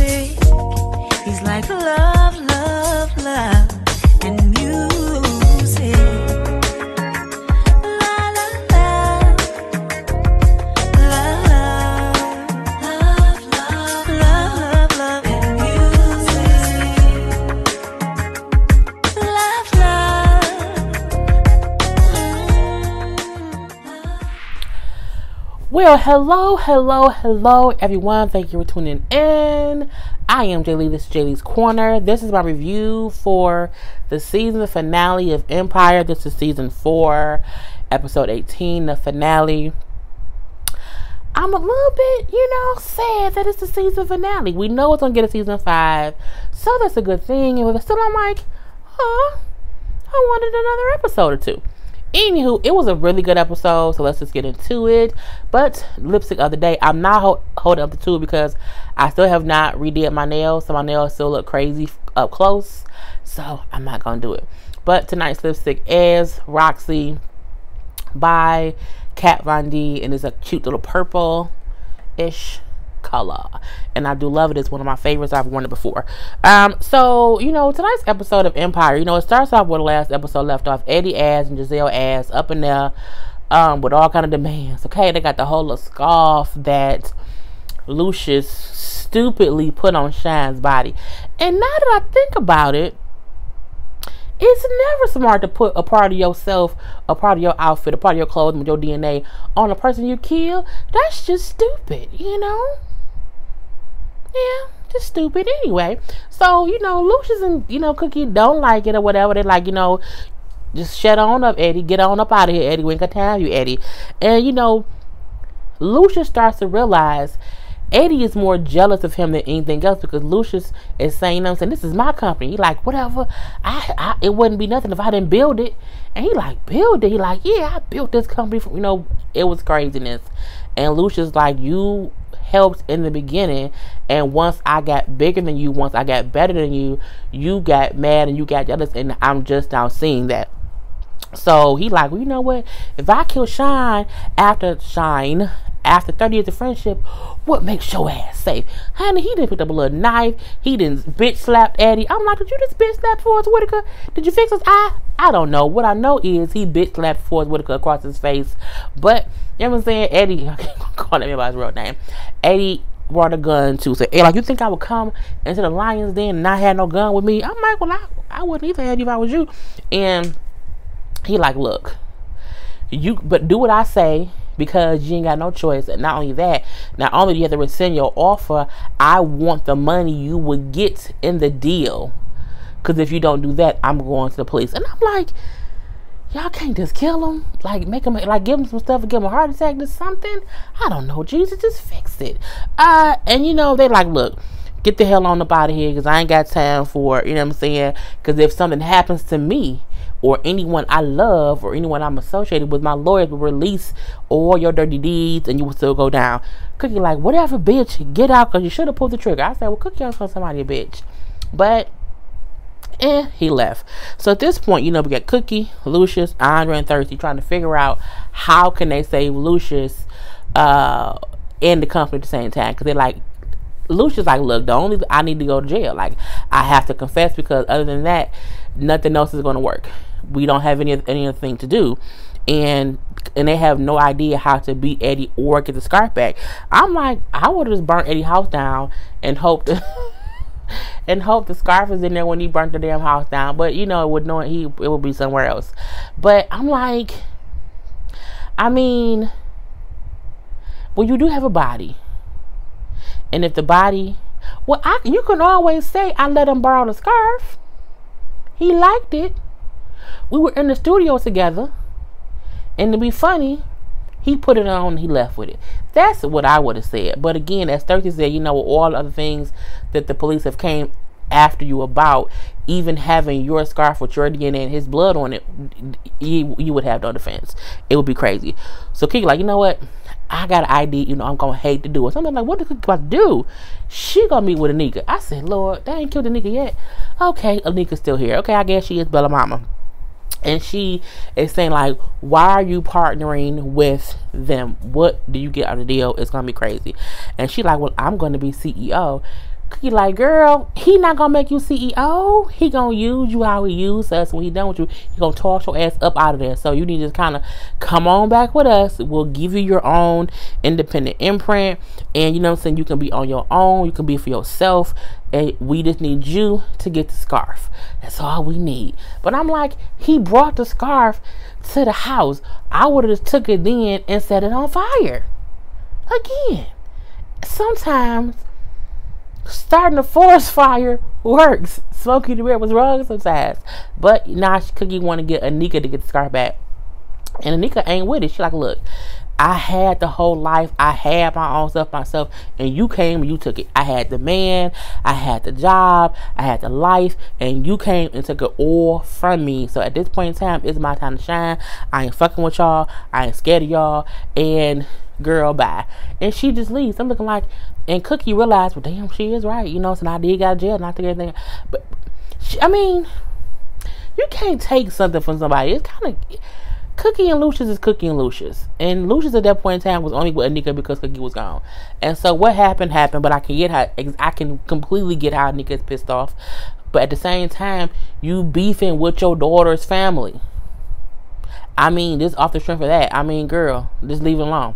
music. He's like love, love, love, and music. La la la, love, love, love, love, love, and music. Love, love. Well, hello, everyone. Thank you for tuning in. I am Jaylee. This is Jaylee's Corner. This is my review for the season finale of Empire. This is season 4, episode 18, the finale. I'm a little bit, sad that it's the season finale. We know it's going to get a season 5, so that's a good thing. And still, I'm like, I wanted another episode or two. Anywho, it was a really good episode, so let's just get into it. But lipstick of the day, I'm not holding up the two because I still have not redid my nails, so my nails still look crazy up close, so I'm not gonna do it. But tonight's lipstick is Roxy by Kat Von D, and it's a cute little purple-ish color, and I do love it. It's one of my favorites. I've worn it before. So tonight's episode of Empire, it starts off where the last episode left off. Eddie ass and Giselle ass up in there with all kind of demands. Okay, they got the whole little scarf that Lucious stupidly put on Shine's body, and now that I think about it, it's never smart to put a part of yourself, a part of your outfit, a part of your clothing with your DNA on a person you kill. That's just stupid, Yeah, just stupid anyway. So, Lucious and, Cookie don't like it or whatever. They like, just shut on up, Eddie. Get on up out of here, Eddie. We ain't got time for you, Eddie. And, Lucious starts to realize Eddie is more jealous of him than anything else because Lucious is saying, this is my company. He like, whatever. It wouldn't be nothing if I didn't build it. And he like, build it? He like, yeah, I built this company. It was craziness. And Lucious like, you helped in the beginning, and once I got bigger than you, once I got better than you, you got mad and you got jealous, and I'm just now seeing that. So he like, well, you know what, if I kill Shine after 30 years of friendship, what makes your ass safe? Honey, he didn't pick up a little knife, he didn't bitch slapped Eddie. I'm like, did you just bitch slap Forrest Whitaker? Did you fix his eye? I don't know. What I know is he bitch slapped Forrest Whitaker across his face. But you know what I'm saying? Eddie, I can't call him by his real name. Eddie brought a gun too. So, hey, like, you think I would come into the lion's den and not have no gun with me? I'm like, well, I wouldn't even have you if I was you. And he like, look, but do what I say, because you ain't got no choice. And not only that, not only do you have to rescind your offer, I want the money you would get in the deal. Because if you don't do that, I'm going to the police. And I'm like, y'all can't just kill him, like make him, like give him some stuff and give him a heart attack or something. I don't know, Jesus, just fix it. And they like, look, get the hell on up out of here, because I ain't got time for it. You know what I'm saying? Because if something happens to me or anyone I love or anyone I'm associated with, my lawyers will release all your dirty deeds and you will still go down. Cookie like, whatever, bitch, get out, because you should have pulled the trigger. I said, well, Cookie, I'm somebody a bitch. But he left. So at this point, we got Cookie, Lucious, Andre, and Thirsty trying to figure out how can they save Lucious and the company at the same time. Because they're like, Lucious like, look, I need to go to jail. Like, I have to confess, because other than that, nothing else is going to work. We don't have anything to do. And they have no idea how to beat Eddie or get the scarf back. I'm like, I would have just burnt Eddie's house down and hoped and hope the scarf is in there when he burnt the damn house down. But it would be somewhere else. But I'm like, well, you do have a body, and if the body, you can always say, I let him borrow the scarf. He liked it. We were in the studio together, and to be funny, he put it on and he left with it. That's what I would have said. But again, as Thirsty said, all the other things that the police have came after you about, even having your scarf with your DNA and his blood on it, you would have no defense. It would be crazy. So Kiki like, you know what? I got an ID, I'm going to hate to do it. So I'm like, what the Cookie about to do? She going to meet with Anika. I said, Lord, they ain't killed Anika yet. Okay, Anika's still here. Okay, I guess she is Bella Mama. And she is saying, like, why are you partnering with them? What do you get out of the deal? It's going to be crazy. And she like, well, I'm going to be CEO. Cookie like, girl, he not gonna make you CEO. He gonna use you how he used us. When he done with you, he gonna toss your ass up out of there. So you need to kind of come on back with us. We'll give you your own independent imprint, and you know what I'm saying, you can be on your own. You can be for yourself, and we just need you to get the scarf. That's all we need. But I'm like, he brought the scarf to the house. I would have just took it then and set it on fire. Again, sometimes starting a forest fire works. Smokey the Bear was wrong sometimes. But now Cookie want to get Anika to get the scarf back. And Anika ain't with it. She like, look, I had the whole life. I had my own stuff myself. And you came and you took it. I had the man. I had the job. I had the life. And you came and took it all from me. So at this point in time, it's my time to shine. I ain't fucking with y'all. I ain't scared of y'all. And girl, bye. And she just leaves. I'm looking like, and Cookie realized, well, damn, she is right. You know, so I did got jail, not to get anything. But, I mean, you can't take something from somebody. It's kind of, Cookie and Lucious is Cookie and Lucious. And Lucious at that point in time was only with Anika because Cookie was gone. And so what happened, but I can completely get how Anika is pissed off. But at the same time, you beefing with your daughter's family. I mean, this off the strength of that. I mean, girl, just leave it alone.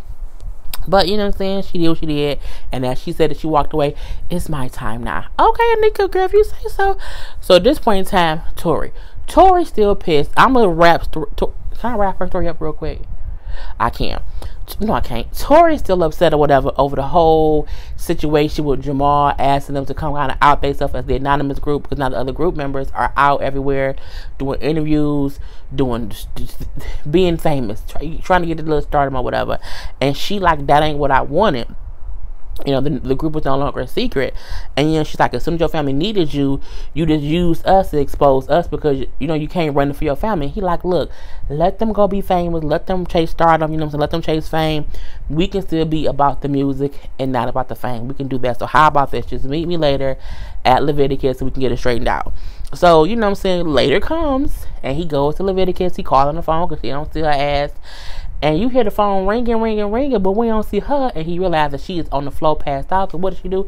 But, you know what I'm saying? She did what she did. And as she said that she walked away, it's my time now. Okay, Anika, girl, if you say so. So at this point in time, Tori. Tori's still pissed. I'm going to wrap... Can I wrap her story up real quick? I can. No, I can't. Tori's still upset or whatever over the whole situation with Jamal asking them to come kind of out themselves as the anonymous group, because now the other group members are out everywhere doing interviews, being famous, trying to get the little stardom or whatever. And she like, that ain't what I wanted. You know, the group was no longer a secret. And, you know, she's like, as soon as your family needed you, you just used us to expose us because, you know, you can't run it for your family. He like, look, let them go be famous. Let them chase stardom. You know what I'm saying? Let them chase fame. We can still be about the music and not about the fame. We can do that. So how about this? Just meet me later at Leviticus so we can get it straightened out. So, you know what I'm saying? Later comes and he goes to Leviticus. He calls on the phone because she don't see her ass. And you hear the phone ringing, but we don't see her. And he realized that she is on the floor passed out. So what did she do?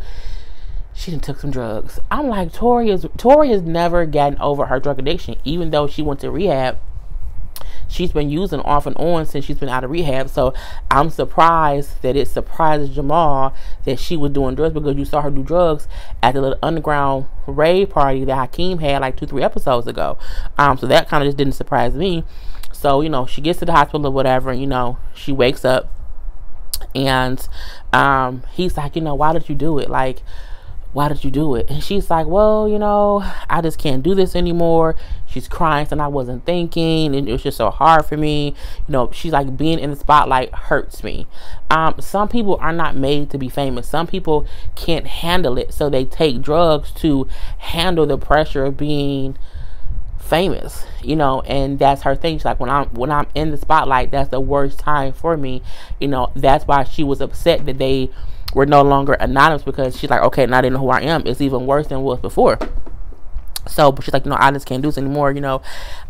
She done took some drugs. I'm like, Tori has never gotten over her drug addiction. Even though she went to rehab, she's been using off and on since she's been out of rehab. So I'm surprised that it surprises Jamal that she was doing drugs, because you saw her do drugs at the little underground rave party that Hakeem had like 2-3 episodes ago. So that kind of just didn't surprise me. So, you know, she gets to the hospital or whatever, and, you know, she wakes up and he's like, you know, why did you do it? Like, why did you do it? And she's like, well, you know, I just can't do this anymore. She's crying, and I wasn't thinking, and it was just so hard for me. You know, she's like, being in the spotlight hurts me. Some people are not made to be famous. Some people can't handle it, so they take drugs to handle the pressure of being famous, you know. And that's her thing. She's like, when I'm in the spotlight, that's the worst time for me, you know. That's why she was upset that they were no longer anonymous, because she's like, okay, now they know who I am. It's even worse than it was before. So, but she's like, you know, I just can't do this anymore, you know.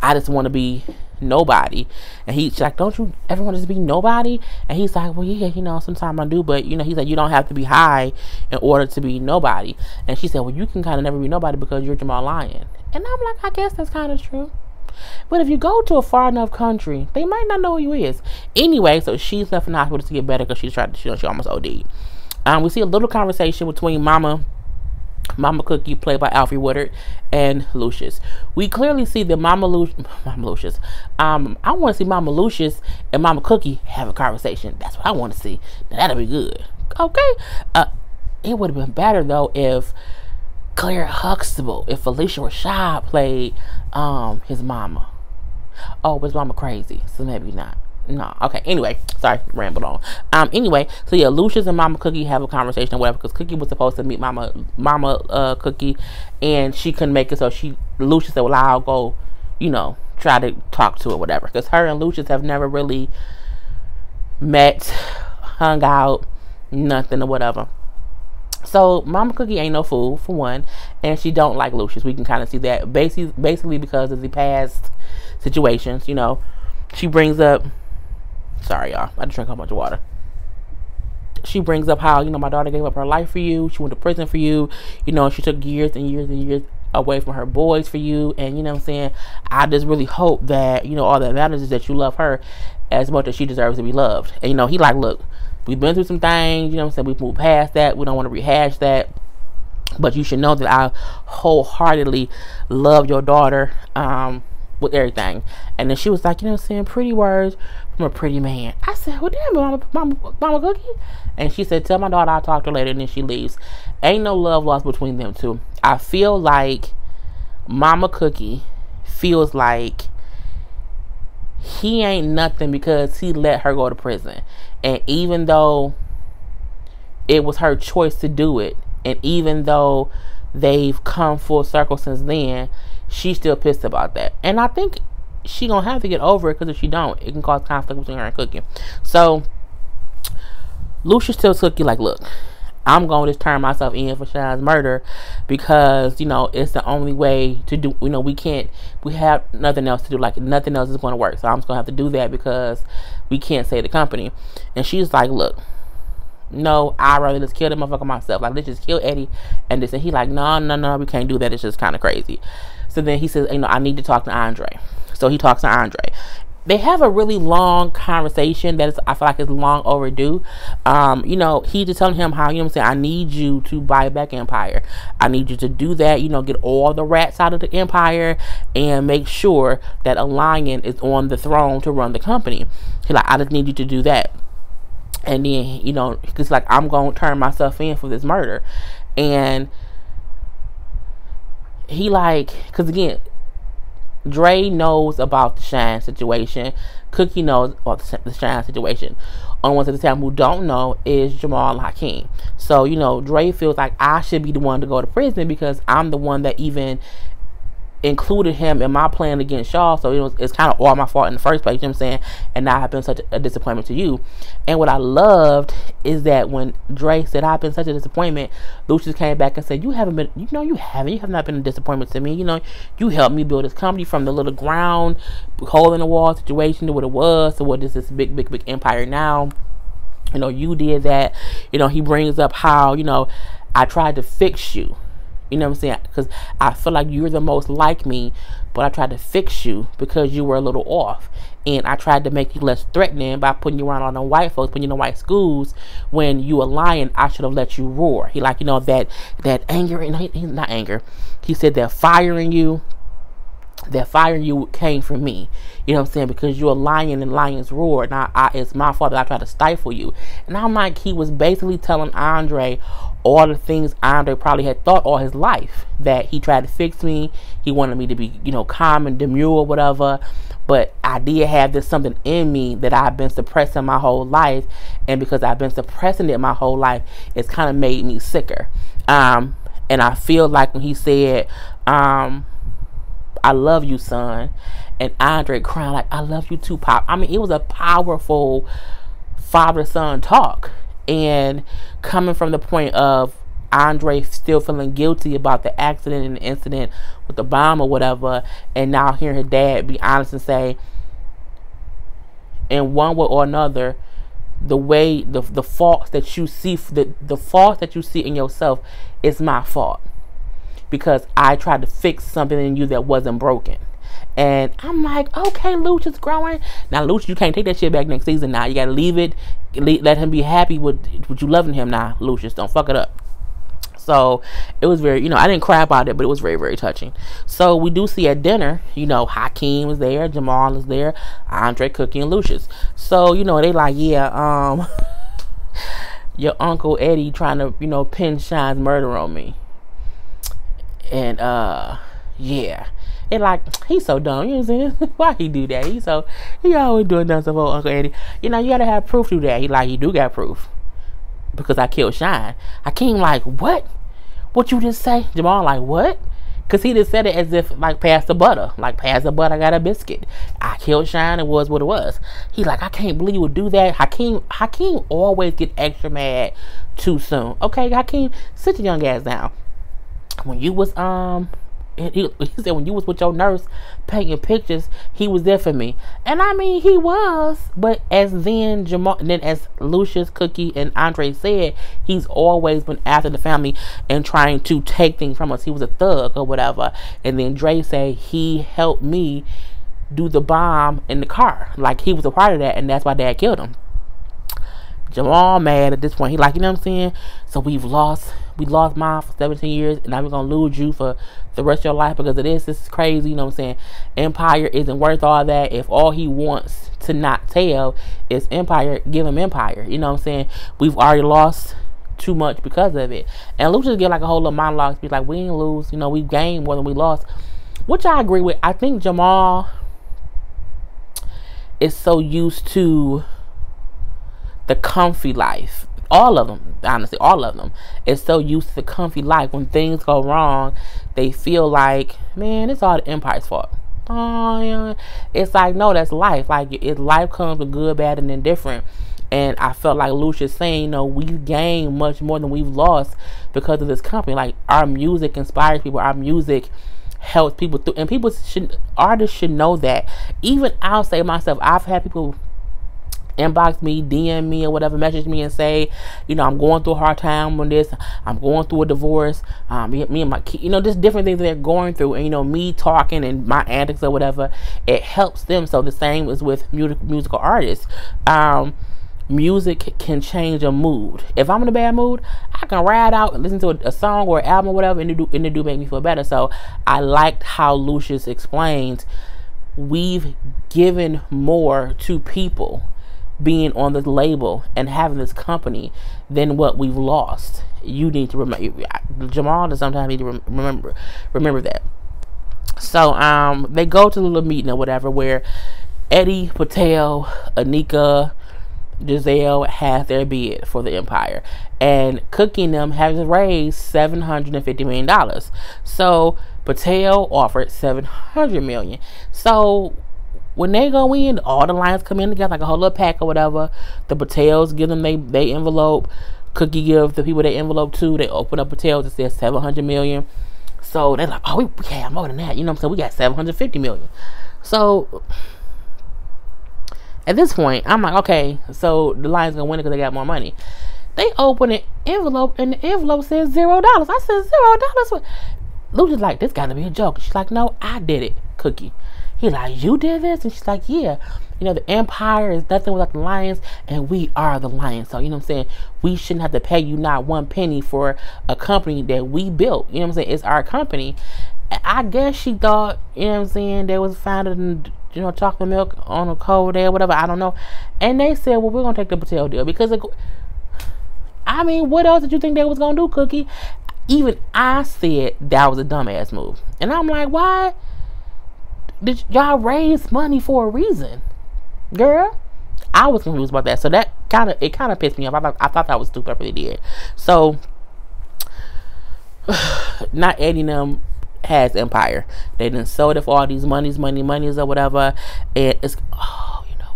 I just want to be nobody. And she's like, don't you ever want to just be nobody? And he's like, well, yeah, you know, sometimes I do, but, you know, he's like, you don't have to be high in order to be nobody. And she said, well, you can kind of never be nobody because you're Jamal Lyon. And I'm like, I guess that's kind of true. But if you go to a far enough country, they might not know who you is. Anyway, so she's left in the hospital to get better because she almost OD'd. We see a little conversation between Mama Cookie, played by Alfre Woodard, and Lucious. We clearly see that Mama Lucious. I want to see Mama Lucious and Mama Cookie have a conversation. That's what I want to see. Now, that'll be good. Okay. It would have been better though if Claire Huxtable, if Felicia Rashad played his mama. Oh, but his mama crazy, so maybe not. No, okay. Anyway, sorry, rambled on. Anyway, so yeah, Lucious and Mama Cookie have a conversation or whatever, because Cookie was supposed to meet Mama Cookie, and she couldn't make it. So Lucious said, "Well, I'll go, you know, try to talk to her, whatever." Because her and Lucious have never really met, hung out, nothing or whatever. So Mama Cookie ain't no fool, for one, and she don't like Lucious. We can kind of see that basically because of the past situations. You know, she brings up. Sorry, y'all. I just drank a whole bunch of water. she brings up how, my daughter gave up her life for you. She went to prison for you. She took years and years and years away from her boys for you. And, what I'm saying, I just really hope that, all that matters is that you love her as much as she deserves to be loved. And, he like, look, we've been through some things, what I'm saying, we've moved past that. We don't want to rehash that. But you should know that I wholeheartedly love your daughter with everything. And then she was like, saying, pretty words from a pretty man. I said, well, damn, mama Cookie. And she said, tell my daughter I'll talk to her later. And then she leaves. Ain't no love lost between them two. I feel like Mama Cookie feels like he ain't nothing because he let her go to prison. And even though it was her choice to do it, and even though they've come full circle since then, she's still pissed about that. And I think she gonna have to get over it, because if she don't, it can cause conflict between her and Cookie. So Lucious tells Cookie, like, look, I'm gonna just turn myself in for Shine's murder, because it's the only way to do. We have nothing else to do. Like, nothing else is gonna work. So I'm just gonna have to do that because we can't save the company. And she's like, look, no, I'd rather just kill the motherfucker myself. Like, let's just kill Eddie and this. And he like, no, we can't do that. It's just kind of crazy. So then he says, I need to talk to Andre. So he talks to Andre. They have a really long conversation that I feel like is long overdue. He just telling him how, I need you to buy back Empire. I need you to do that, get all the rats out of the Empire and make sure that a lion is on the throne to run the company. He's like, I just need you to do that. And then, because like, I'm going to turn myself in for this murder. And he like, because again, Dre knows about the Shine situation. Cookie knows about the Shine situation. Only ones at the time who don't know is Jamal and Hakeem. So, Dre feels like I should be the one to go to prison because I'm the one that even included him in my plan against y'all. So it's kind of all my fault in the first place, you know what I'm saying? And now I've been such a disappointment to you. And what I loved is that when Dre said I've been such a disappointment, Lucious came back and said, you have not been a disappointment to me. You helped me build this company from the little ground hole in the wall situation to what it was to what is this big empire now. You did that. He brings up how I tried to fix you. You know what I'm saying? Because I feel like you're the most like me, but I tried to fix you because you were a little off. And I tried to make you less threatening by putting you around all the white folks, putting you in white schools. When you a lion, I should have let you roar. He like, that anger, he's not anger. He said that firing you came from me. You know what I'm saying? Because you're a lion and lions roar. Now it's my fault that I tried to stifle you. And I'm like, he was basically telling Andre all the things Andre probably had thought all his life. That he tried to fix me. He wanted me to be, calm and demure or whatever. But I did have this something in me that I've been suppressing my whole life. And because I've been suppressing it my whole life, it's kind of made me sicker. And I feel like when he said, I love you, son, and Andre crying like, I love you too, Pop. I mean, it was a powerful father-son talk. And coming from the point of Andre still feeling guilty about the accident and the incident with the bomb or whatever, and now hearing his dad be honest and say, in one way or another, the faults that you see, the faults that you see in yourself is my fault. Because I tried to fix something in you that wasn't broken. And I'm like, okay, Lucious growing. Now, Lucious, you can't take that shit back next season now. You got to leave it. Let him be happy with you loving him now, Lucious. Don't fuck it up. So, it was very, I didn't cry about it, but it was very, very touching. So, we do see at dinner, Hakeem is there, Jamal is there, Andre, Cookie, and Lucious. So, they like, yeah, your Uncle Eddie trying to, pin Shine's murder on me. And yeah, and like, he's so dumb, you know what I'm saying? Why he do that? He always doing dumb stuff for Uncle Eddie. You gotta have proof to that. He do got proof because I killed Shine. Hakeem like, what you just say? Jamal like, what? Because he just said it as if like, pass the butter, I got a biscuit. I killed Shine. It was what it was. He like, I can't believe you would do that. Hakeem always get extra mad too soon. Okay, Hakeem, sit your young ass down. When you was he said, when you was with your nurse painting pictures, he was there for me. And I mean, he was. But as then Jamal, and then as Lucious, Cookie, and Andre said, he's always been after the family and trying to take things from us. He was a thug or whatever. And then Dre said he helped me do the bomb in the car. Like, he was a part of that, and that's why Dad killed him. Jamal mad at this point. He like, you know what I'm saying? So we lost mine for 17 years, and now we're gonna lose you for the rest of your life because of this. This is crazy, you know what I'm saying? Empire isn't worth all that. If all he wants to not tell is Empire, give him Empire. You know what I'm saying? We've already lost too much because of it. And Lucious get like a whole little monologue, be like, we didn't lose, you know, we gained more than we lost. Which I agree with. I think Jamal is so used to the comfy life. All of them, honestly, all of them is so used to the comfy life. When things go wrong, they feel like, man, it's all the Empire's fault. Oh, yeah. It's like, no, that's life. Like, life comes with good, bad, and indifferent. And I felt like Lucious saying, you know, we've gained much more than we've lost because of this company. Like, our music inspires people. Our music helps people through. And artists should know that. Even I'll say myself, I've had people inbox me, DM me, or whatever, message me and say, you know, I'm going through a hard time on this, I'm going through a divorce, me and my kid, you know, just different things they're going through, and you know, me talking and my antics or whatever, it helps them. So the same is with musical artists. Music can change a mood. If I'm in a bad mood, I can ride out and listen to a song or an album or whatever, and it do make me feel better. So I liked how Lucious explains, we've given more to people being on this label and having this company than what we've lost. You need to remember, Jamal does sometimes need to remember that. So they go to the little meeting or whatever where Eddie, Patel, Anika, Giselle has their bid for the Empire, and Cookie and them have raised $750 million. So Patel offered $700 million. So when they go in, all the lines come in together like a whole little pack or whatever. The Patels give them they envelope. Cookie give the people they envelope to. They open up Patels. It says $700 million. So they're like, oh, we have more than that. You know what I'm saying? We got $750 million. So at this point, I'm like, okay, so the Lions gonna win it because they got more money. They open an envelope, and the envelope says $0. I said, $0? Lucious like, this gotta be a joke. She's like, no, I did it, Cookie. He's like, you did this? And she's like, yeah. You know, the Empire is nothing without the Lions, and we are the Lions. So, you know what I'm saying? We shouldn't have to pay you not one penny for a company that we built. You know what I'm saying? It's our company. I guess she thought, you know what I'm saying, they was founded in, you know, chocolate milk on a cold day or whatever. I don't know. And they said, well, we're going to take the Patel deal. Because, I mean, what else did you think they was going to do, Cookie? Even I said that was a dumbass move. And I'm like, why did y'all raise money for a reason? Girl, I was confused about that. So that kind of pissed me off. I thought that was stupid. I really did. So not Eddie and them has Empire. They done sold it for all these monies or whatever. And it's, oh, you know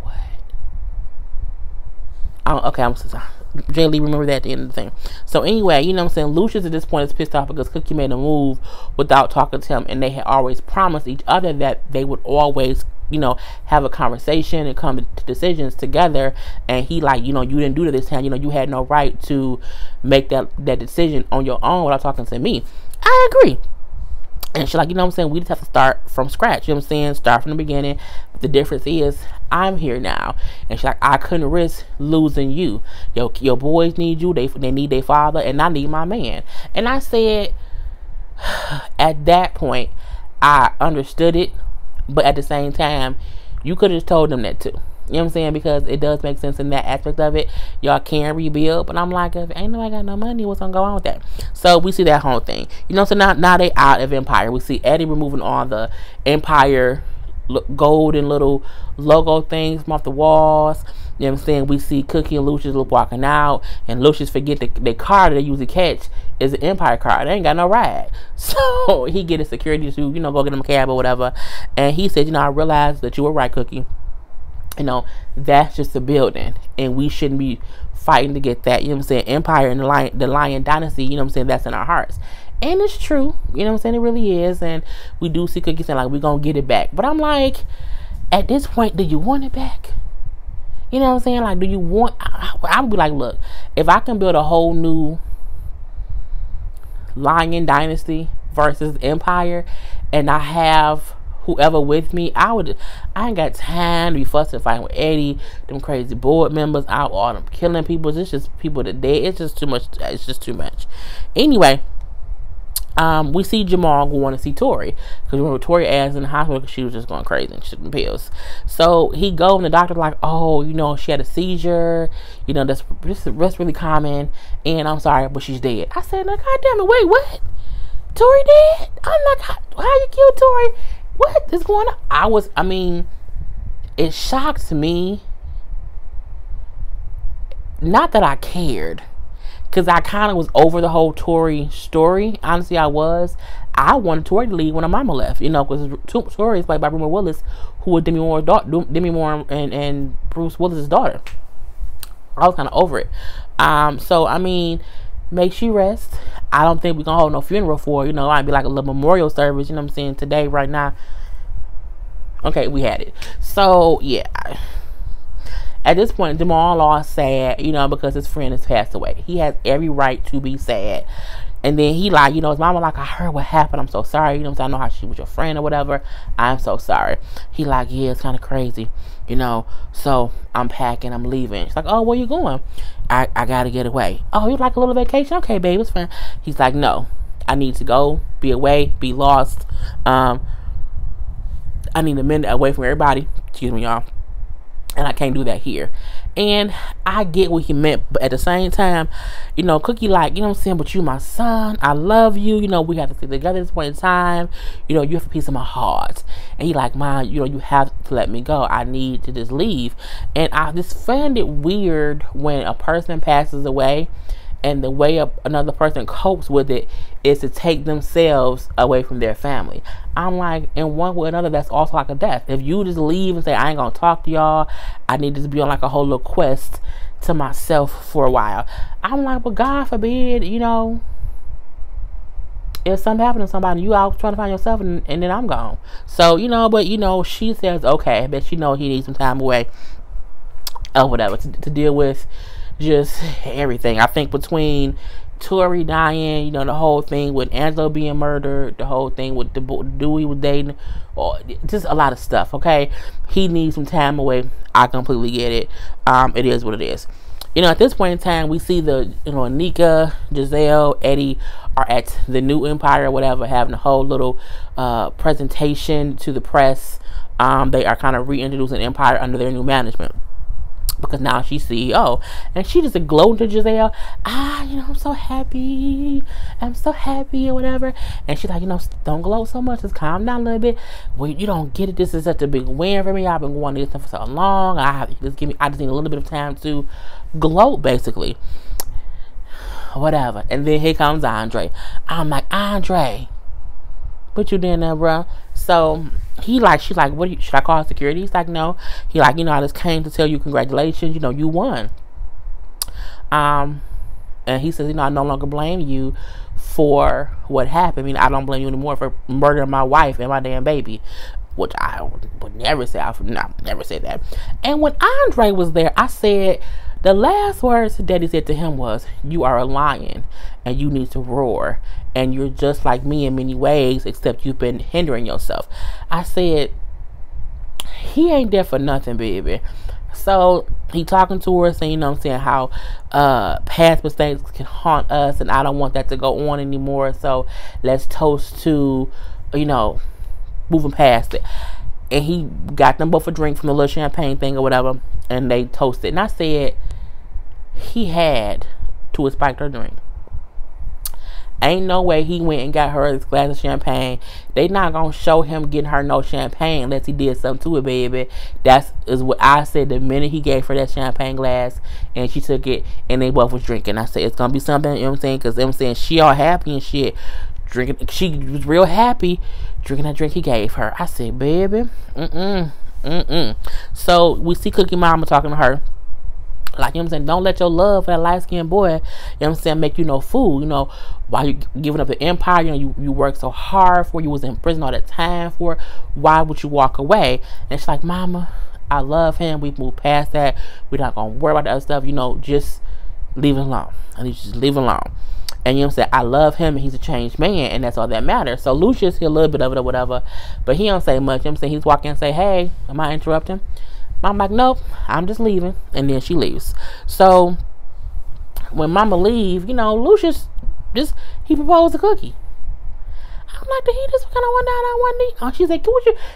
what? Okay, I'm sorry. Jay Lee, remember that at the end of the thing. So anyway, you know what I'm saying? Lucious at this point is pissed off because Cookie made a move without talking to him, and they had always promised each other that they would always, you know, have a conversation and come to decisions together. And he like, you know, you didn't do it this time. You know, you had no right to make that decision on your own without talking to me. I agree. And she's like, you know what I'm saying? We just have to start from scratch. You know what I'm saying? Start from the beginning. But the difference is, I'm here now. And she's like, I couldn't risk losing you. Your boys need you. They need their father. And I need my man. And I said, at that point, I understood it. But at the same time, you could have just told them that too. You know what I'm saying? Because it does make sense in that aspect of it. Y'all can rebuild. But I'm like, if ain't nobody got no money, what's going to go on with that? So we see that whole thing. You know, so now they out of Empire. We see Eddie removing all the Empire golden little logo things from off the walls. You know what I'm saying? We see Cookie and Lucious walking out. And Lucious forget the car that they usually catch is an Empire car. They ain't got no ride. So he get his security to, you know, go get him a cab or whatever. And he said, you know, I realized that you were right, Cookie. You know, that's just a building, and we shouldn't be fighting to get that. You know what I'm saying? Empire and the Lion Dynasty, you know what I'm saying? That's in our hearts. And it's true, you know what I'm saying? It really is. And we do see Cookie saying, like, we're going to get it back. But I'm like, at this point, do you want it back? You know what I'm saying? Like, do you want... I would be like, look, if I can build a whole new Lion Dynasty versus Empire, and I have whoever with me, I ain't got time to be fussing and fighting with Eddie, them crazy board members, out all them killing people. It's just people that dead. It's just too much. It's just too much. Anyway, we see Jamal going to see Tori, because remember Tori asked in the hospital because she was just going crazy and she took the pills. So he goes and the doctor's like, oh, you know, she had a seizure, you know, that's really common, and I'm sorry, but she's dead. I said, like, God damn it, wait, what? Tori dead? I'm like, how you killed Tori? What is going on? I mean, it shocked me. Not that I cared, because I kind of was over the whole Tori story. Honestly, I was. I wanted Tori to leave when her mama left, you know, because Tori is played by Rumor Willis, who was Demi Moore and Bruce Willis's daughter. I was kind of over it. So, I mean, may she rest. I don't think we're going to hold no funeral for her. You know, it might be like a little memorial service, you know what I'm saying, today, right now. Okay, we had it. So, yeah. At this point, Jamal Law sad, you know, because his friend has passed away. He has every right to be sad. And then he like, you know, his mama like, I heard what happened. I'm so sorry. You know what I'm saying? I know how she was your friend or whatever. I'm so sorry. He like, yeah, it's kind of crazy, you know. So I'm packing. I'm leaving. She's like, oh, where you going? I got to get away. Oh, you like a little vacation? Okay, babe, it's fine. He's like, no, I need to go, be away, be lost. I need a minute away from everybody. Excuse me, y'all. And I can't do that here. And I get what he meant, but at the same time, you know, Cookie like, you know what I'm saying, but you my son, I love you, you know, we have to stay together at this point in time, you know, you have a piece of my heart. And he like, Mom, you know, you have to let me go, I need to just leave. And I just find it weird when a person passes away and the way another person copes with it is to take themselves away from their family. I'm like, in one way or another, that's also like a death. If you just leave and say, I ain't gonna talk to y'all, I need to be on like a whole little quest to myself for a while. I'm like, but God forbid, you know, if something happened to somebody, you out trying to find yourself, and then I'm gone. So, you know, but, you know, she says, okay, but she know he needs some time away or whatever to deal with just everything. I think between Tori dying, you know, the whole thing with Angelo being murdered, the whole thing with the dude he was dating, or just a lot of stuff, okay? He needs some time away. I completely get it. It is what it is. You know, at this point in time, we see the, you know, Anika, Giselle, Eddie are at the new Empire or whatever, having a whole little presentation to the press. They are kind of reintroducing Empire under their new management, because now she's CEO, and she just gloating to Giselle, you know, I'm so happy or whatever. And she's like, you know, don't gloat so much, just calm down a little bit. Well, you don't get it, this is such a big win for me, I've been wanting this for so long, I just need a little bit of time to gloat, basically, whatever. And then here comes Andre. I'm like, Andre, what you doing there, bro? So she's like, should I call security? He's like, no. He like, you know, I just came to tell you congratulations, you know, you won. And he says, you know, I no longer blame you for what happened. I mean, I don't blame you anymore for murdering my wife and my damn baby, which I would never say. I would never say that. And when Andre was there, I said, the last words Daddy said to him was, you are a lion and you need to roar, and you're just like me in many ways, except you've been hindering yourself. I said, he ain't there for nothing, baby. So he talking to her, saying, you know what I'm saying, how past mistakes can haunt us, and I don't want that to go on anymore, so let's toast to, you know, moving past it. And he got them both a drink from the little champagne thing or whatever, and they toasted. And I said, he had to have spiked her drink. Ain't no way he went and got her this glass of champagne. They not gonna show him getting her no champagne unless he did something to it, baby. That is what I said the minute he gave her that champagne glass and she took it and they both was drinking. I said, it's gonna be something, you know what I'm saying? Because I'm saying she all happy and shit. Drinking, she was real happy drinking that drink he gave her. I said, baby, So we see Cookie Mama talking to her. Like, you know what I'm saying, don't let your love for that light-skinned boy, you know what I'm saying, make you no fool. You know, while you giving up the empire, you know, you worked so hard for, you was in prison all that time for, why would you walk away? And she's like, Mama, I love him. We've moved past that. We're not going to worry about the other stuff. You know, just leave it alone. I need you to just leave it alone. And you know what I'm saying, I love him, and he's a changed man, and that's all that matters. So Lucious hear a little bit of it or whatever, but he don't say much. You know what I'm saying, he's walking and say, hey, am I interrupting? I'm like, nope, I'm just leaving. And then she leaves. So when Mama leave, you know, Lucious he proposed a cookie. I'm like, did he just kind of went down on one knee? Oh, she's like,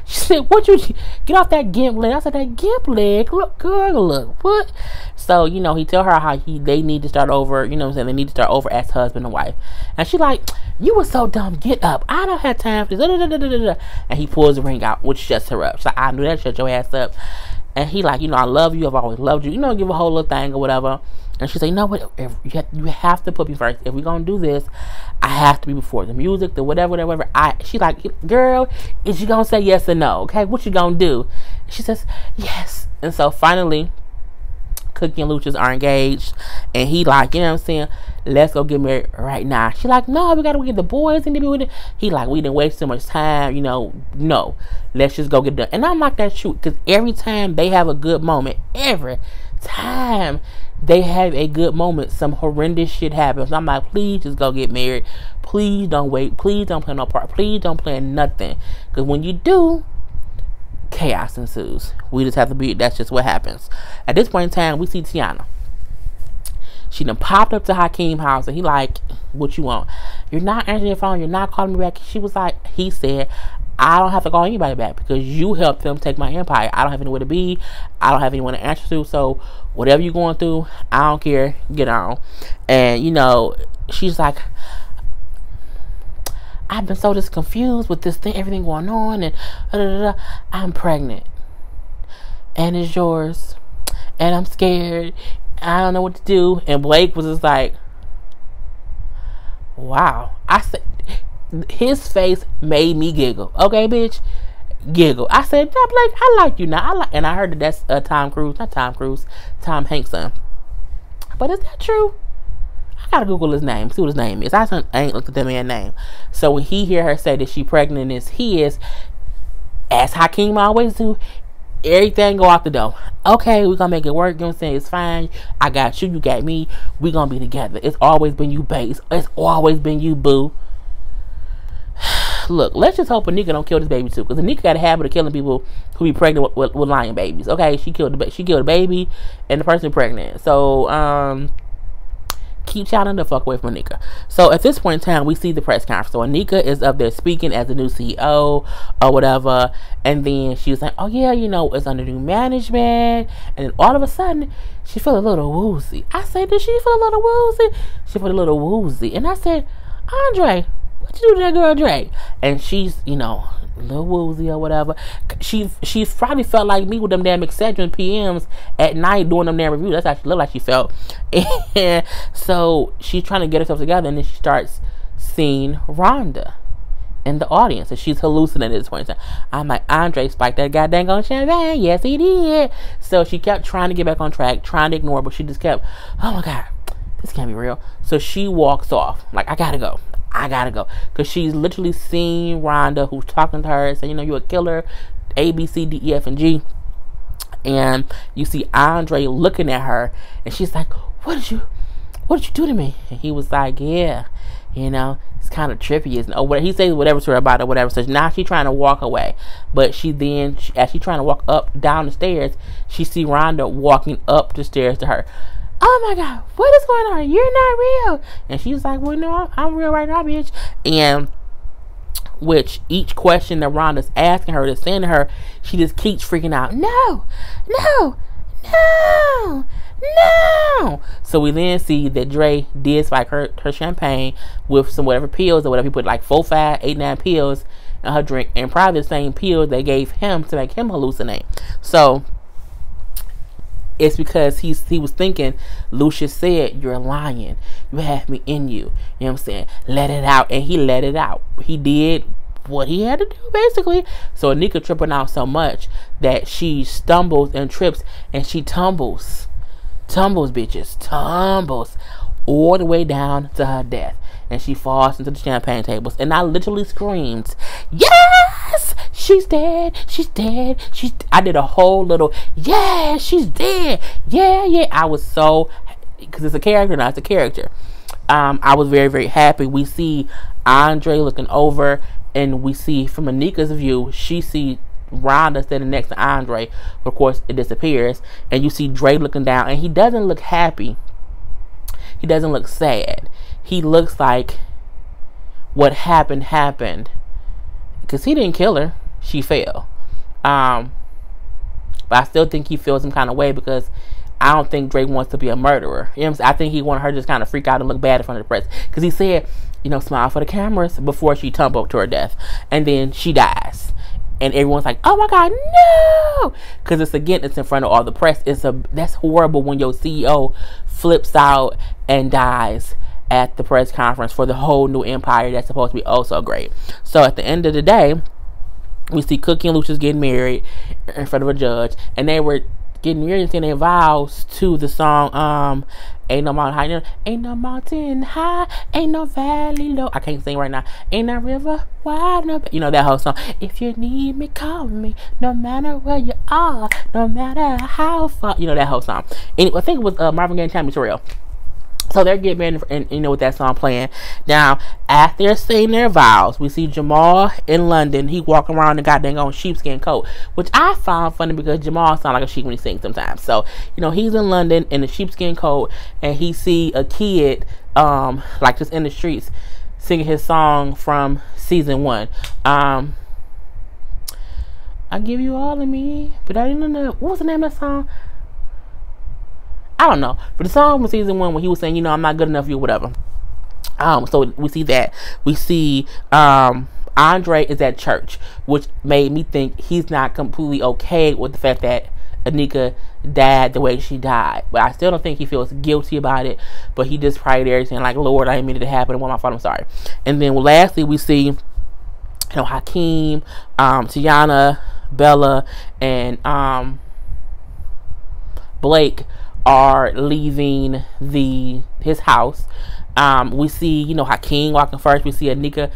she said, what you get off that gimp leg? I said, that gimp leg, look, girl, look, what? So, you know, he tell her how they need to start over, you know what I'm saying, they need to start over as husband and wife. And she like, you were so dumb, get up. I don't have time for this. And he pulls the ring out, which shuts her up. She's like, I knew that, shut your ass up. And he like, you know, I love you, I've always loved you, you know, give a whole little thing or whatever. And she's like, you know what, you have to put me first. If we're going to do this, I have to be before the music, the whatever. She like, girl, is you going to say yes or no? Okay, what you going to do? She says, yes. And so finally, Cookie and Lucious are engaged. And he like, you know what I'm saying, let's go get married right now. She like, no, we got to get the boys in to be with it. He like, we didn't waste so much time, you know, no. Let's just go get it done. And I'm like, that's true. Because every time they have a good moment, every time they have a good moment, some horrendous shit happens. I'm like, please just go get married. Please don't wait. Please don't play no part. Please don't play nothing. Because when you do, chaos ensues. We just have to be, that's just what happens. At this point in time, we see Tiana. She done popped up to Hakeem's house, and he like, what you want? You're not answering your phone. You're not calling me back. She was like, he said, I don't have to call anybody back because you helped them take my empire. I don't have anywhere to be. I don't have anyone to answer to. So whatever you're going through, I don't care. Get on. And, you know, she's like, I've been so just confused with this thing, everything going on, and I'm pregnant. And it's yours. And I'm scared. I don't know what to do. And Blake was just like, wow. I said, his face made me giggle. Okay, bitch, giggle. I said, yeah, Blake, I like you now. And I heard that that's Tom Hanks' son. But is that true? I gotta Google his name, see what his name is. I ain't looked at that man's name. So when he hear her say that she pregnant is his, as Hakeem always do, everything go out the door. Okay, we're gonna make it work. You know what I'm saying? It's fine. I got you. You got me. We gonna be together. It's always been you, babe. It's always been you, boo. Look, let's just hope Anika don't kill this baby too, because Anika got a habit of killing people who be pregnant with lion babies. Okay, she killed a baby and the person pregnant. So keep shouting the fuck away from Anika. So at this point in time, we see the press conference. So Anika is up there speaking as the new CEO or whatever, and then she was like, oh yeah, you know, it's under new management. And then all of a sudden she felt a little woozy. I said, did she feel a little woozy? She felt a little woozy. And I said, Andre, what you do to that girl Dre? And she's, you know, a little woozy or whatever. She probably felt like me with them damn Excedrin PMs at night doing them damn reviews. That's how she looked like she felt. And so she's trying to get herself together, and then she starts seeing Rhonda in the audience, and she's hallucinating at this point in time. I'm like, Andre spiked that goddamn on champagne. Yes, he did. So she kept trying to get back on track, trying to ignore, but she just kept, oh my God, this can't be real. So she walks off. Like, I gotta go. Because she's literally seeing Rhonda, who's talking to her, saying, you know, you're a killer, A, B, C, D, E, F, and G. And you see Andre looking at her, and she's like, what did you do to me? And he was like, yeah, you know, it's kind of trippy, isn't it? Or he says whatever to her about it, or whatever. So now she's trying to walk away. But as she's trying to walk down the stairs, she see Rhonda walking up the stairs to her. Oh my God, what is going on? You're not real. And she's like, well, no, I'm real right now, bitch. And which each question that Rhonda's asking her, to send her, she just keeps freaking out. No. So we then see that Dre did spike her champagne with some whatever pills or whatever. He put like 4, 5, 8, 9 pills in her drink, and probably the same pills they gave him to make him hallucinate. So it's because he was thinking, Lucious said, you're lying. You have me in you. You know what I'm saying? Let it out. And he let it out. He did what he had to do, basically. So Anika tripping out so much that she stumbles and trips and she tumbles tumbles, bitches, tumbles all the way down to her death. And she falls into the champagne tables. And I literally screamed, yes, she's dead, she's dead, I did a whole little, yeah, she's dead, yeah. I was so, because it's a character now, it's a character. I was very, very happy. We see Andre looking over, and we see from Anika's view, she see Rhonda standing next to Andre. Of course, it disappears, and you see Dre looking down, and he doesn't look happy. He doesn't look sad. He looks like what happened, because he didn't kill her. She fell. But I still think he feels some kind of way, because I don't think Drake wants to be a murderer. You know what I'm saying? I think he wanted her to just kind of freak out and look bad in front of the press, because he said, smile for the cameras, before she tumbled to her death, and then she dies. And everyone's like, oh my God, no! Because it's in front of all the press. That's horrible when your CEO flips out and dies at the press conference for the whole new empire that's supposed to be oh so great. So at the end of the day, we see Cookie and Lucious getting married in front of a judge, and they were getting married and saying their vows to the song ain't no mountain high, ain't no mountain high, ain't no valley low. I can't sing right now. Ain't no river wide, no, that whole song. If you need me, call me, no matter where you are, no matter how far. That whole song. And I think it was Marvin Gaye and Tammy Terrell. So they're getting married, and with that song playing. Now, after they're saying their vows, we see Jamal in London. He walking around in a goddamn on sheepskin coat, which I found funny, because Jamal sounds like a sheep when he sings sometimes. So, he's in London in a sheepskin coat, and he see a kid, like just in the streets, singing his song from season 1. I give you all of me, but I didn't know what was the name of that song. I don't know, but the song from season 1 when he was saying, I'm not good enough for you, whatever. So we see that. We see Andre is at church, which made me think he's not completely okay with the fact that Anika died the way she died. But I still don't think he feels guilty about it. But he just prayed everything like, Lord, I didn't mean it to happen. And what my fault, I'm sorry. And then lastly, we see Hakeem, Tiana, Bella, and Blake are leaving his house. We see, Hakeem walking first. We see Anika.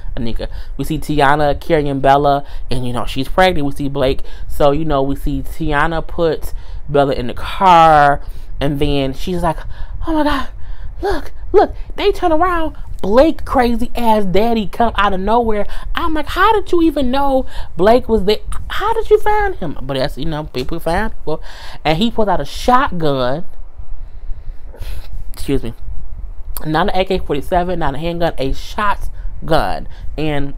We see Tiana carrying Bella, and she's pregnant. We see Blake. So we see Tiana put Bella in the car, and then she's like, oh my God, look, they turn around. Blake crazy ass daddy come out of nowhere. I'm like, how did you even know Blake was there? How did you find him? But that's, people find people. And he pulls out a shotgun. Excuse me. Not an AK-47, not a handgun, a shotgun. And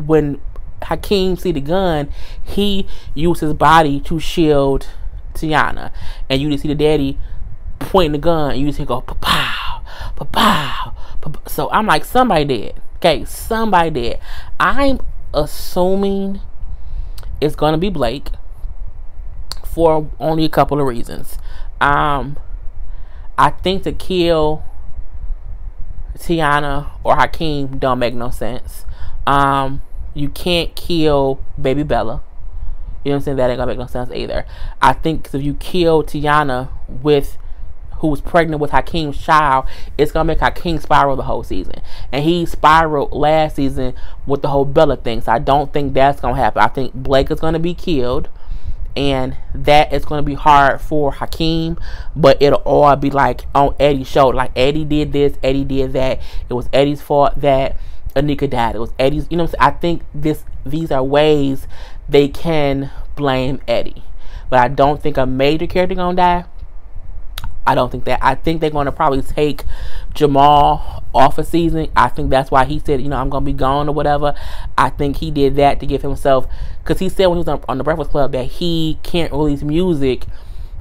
when Hakeem see the gun, he used his body to shield Tiana. And you just see the daddy pointing the gun, and you just hear go, pa-pow, pa-pow, pa-pow. So I'm like, somebody dead. Okay, somebody dead. I'm assuming it's going to be Blake for only a couple of reasons. I think to kill Tiana or Hakeem don't make no sense. You can't kill baby Bella. You know what I'm saying? That ain't gonna make no sense either. I think if you kill Tiana who was pregnant with Hakeem's child, it's gonna make Hakeem spiral the whole season. And he spiraled last season with the whole Bella thing. So I don't think that's gonna happen. I think Blake is gonna be killed. And that is going to be hard for Hakeem, but it'll all be like on Eddie's show. Like, Eddie did this, Eddie did that. It was Eddie's fault that Anika died. It was Eddie's, what I'm saying? I think these are ways they can blame Eddie. But I don't think a major character going to die. I don't think that. I think they're going to probably take Jamal off a season. I think that's why he said, I'm going to be gone or whatever. I think he did that to give himself, because he said when he was on the Breakfast Club that he can't release music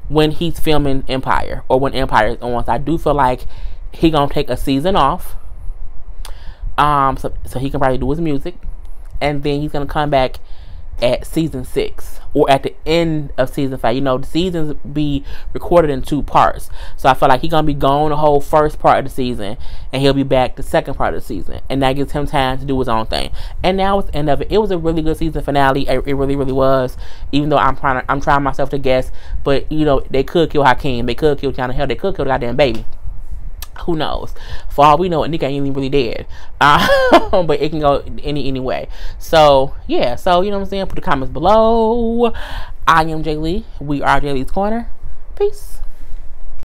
when he's filming Empire or when Empire is on. So I do feel like he going to take a season off. So he can probably do his music, and then he's going to come back at season 6 or at the end of season 5. You know, the seasons be recorded in 2 parts. So I feel like he's going to be gone the whole first part of the season, and he'll be back the second part of the season. And that gives him time to do his own thing. And now it's the end of it. It was a really good season finale. It really, really was. Even though I'm trying myself to guess. But, you know, they could kill Hakeem. They could kill China Hell. They could kill the goddamn baby. Who knows? For all we know, Anika ain't even really dead. But it can go any way. So, yeah. So, you know what I'm saying? Put the comments below. I am Jay Lee. We are Jay Lee's Corner. Peace.